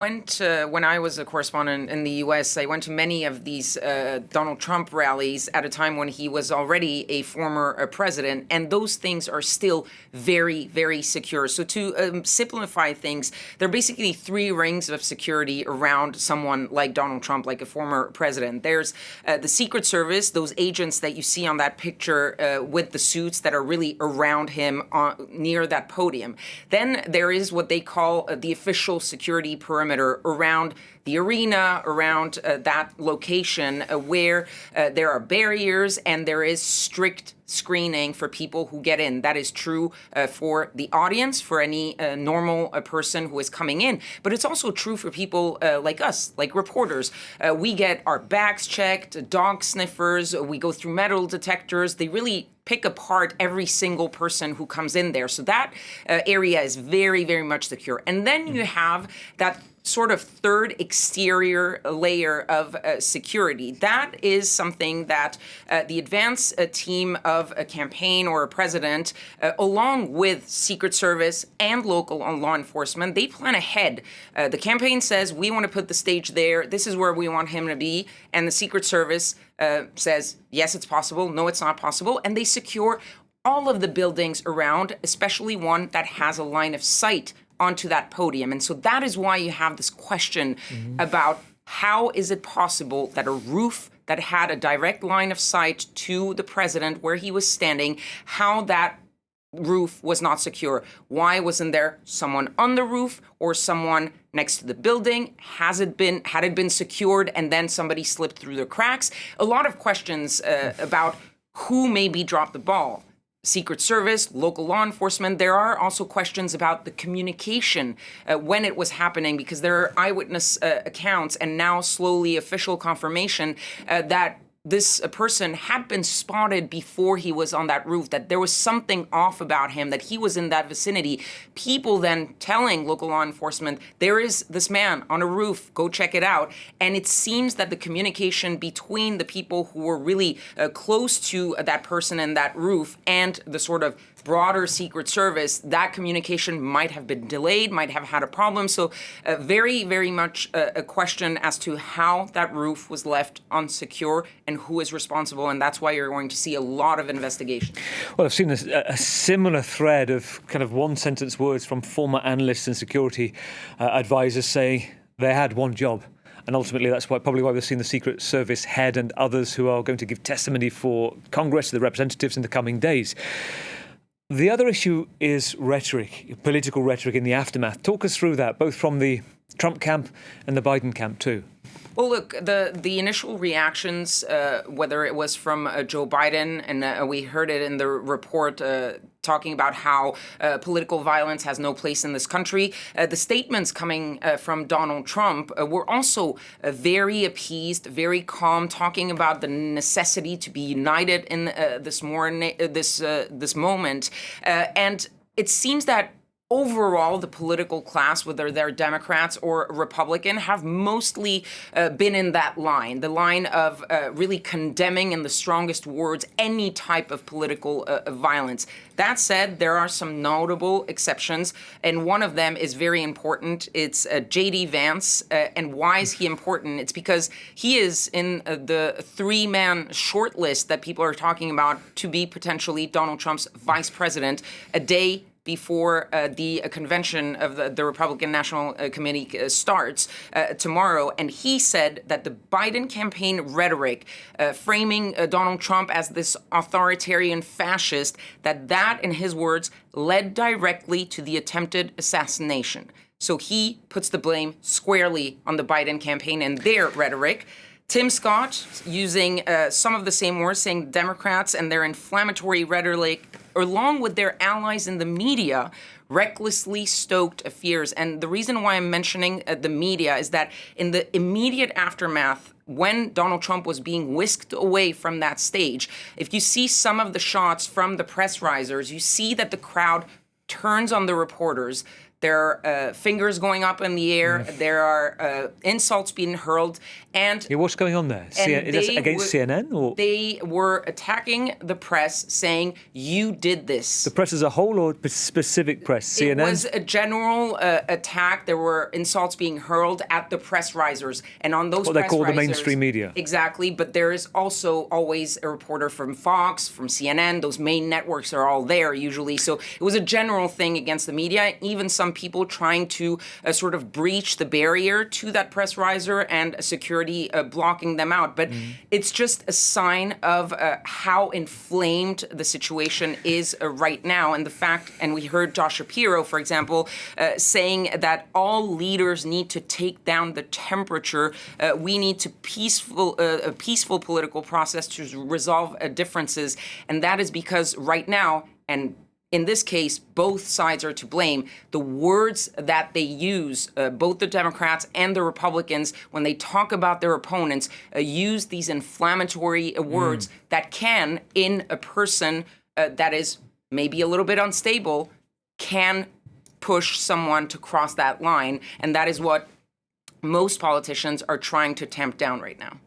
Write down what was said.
When I was a correspondent in the US, I went to many of these Donald Trump rallies at a time when he was already a former president, and those things are still very, very secure. So to simplify things, there are basically three rings of security around someone like Donald Trump, like a former president. There's the Secret Service, those agents that you see on that picture with the suits that are really around him near that podium. Then there is what they call the official security perimeter around the arena, around that location where there are barriers and there is strict screening for people who get in. That is true for the audience, for any normal person who is coming in. But it's also true for people like us, like reporters. We get our bags checked, dog sniffers, we go through metal detectors. They really pick apart every single person who comes in there. So that area is very, very much secure. And then you have that sort of third exterior layer of security. That is something that the advance team of a campaign or a president, along with Secret Service and local law enforcement, they plan ahead. The campaign says, we want to put the stage there. This is where we want him to be. And the Secret Service says, yes, it's possible. No, it's not possible. And they secure all of the buildings around, especially one that has a line of sight onto that podium. And so that is why you have this question about how is it possible that a roof that had a direct line of sight to the president where he was standing, how that roof was not secure. Why wasn't there someone on the roof or someone next to the building? Had it been secured and then somebody slipped through the cracks? A lot of questions about who maybe dropped the ball. Secret Service, local law enforcement. There are also questions about the communication when it was happening, because there are eyewitness accounts and now slowly official confirmation that this person had been spotted before he was on that roof, that there was something off about him, that he was in that vicinity. People then telling local law enforcement, there is this man on a roof, go check it out. And it seems that the communication between the people who were really close to that person in that roof and the sort of broader Secret Service, that communication might have been delayed, might have had a problem. So very, very much a question as to how that roof was left unsecure and who is responsible. And that's why you're going to see a lot of investigation. Well, I've seen a similar thread of kind of one-sentence words from former analysts and security advisors saying they had one job. And ultimately, that's probably why we've seen the Secret Service head and others who are going to give testimony for Congress, the representatives, in the coming days. The other issue is rhetoric, political rhetoric in the aftermath. Talk us through that, both from the Trump camp and the Biden camp too. Well, look, the initial reactions, whether it was from Joe Biden, and we heard it in the report talking about how political violence has no place in this country. The statements coming from Donald Trump were also very appeased, very calm, talking about the necessity to be united in this moment. And it seems that overall, the political class, whether they're Democrats or Republican, have mostly been in that line, the line of really condemning in the strongest words any type of political violence. That said, there are some notable exceptions, and one of them is very important. It's J.D. Vance. And why is he important? It's because he is in the three-man shortlist that people are talking about to be potentially Donald Trump's vice president a day before the convention of the Republican National Committee starts tomorrow. And he said that the Biden campaign rhetoric, framing Donald Trump as this authoritarian fascist, that, in his words, led directly to the attempted assassination. So he puts the blame squarely on the Biden campaign and their rhetoric. Tim Scott, using some of the same words, saying Democrats and their inflammatory rhetoric, along with their allies in the media, recklessly stoked fears. And the reason why I'm mentioning the media is that in the immediate aftermath, when Donald Trump was being whisked away from that stage, if you see some of the shots from the press risers, you see that the crowd turns on the reporters. There are fingers going up in the air. There are insults being hurled. And Yeah, what's going on there? Is this against CNN? Or they were attacking the press, saying, you did this. the press as a whole, or specific press? CNN? It was a general attack. There were insults being hurled at the press risers. And on those What they press call the risers, mainstream media. Exactly. But there is also always a reporter from Fox, from CNN. Those main networks are all there usually. So it was a general thing against the media. Even some people trying to sort of breach the barrier to that press riser and security blocking them out. But it's just a sign of how inflamed the situation is right now. And the fact, and we heard Josh Shapiro, for example, saying that all leaders need to take down the temperature. We need to a peaceful political process to resolve differences. And that is because right now, and in this case, both sides are to blame. The words that they use, both the Democrats and the Republicans, when they talk about their opponents, use these inflammatory words that can, in a person that is maybe a little bit unstable, can push someone to cross that line. And that is what most politicians are trying to tamp down right now.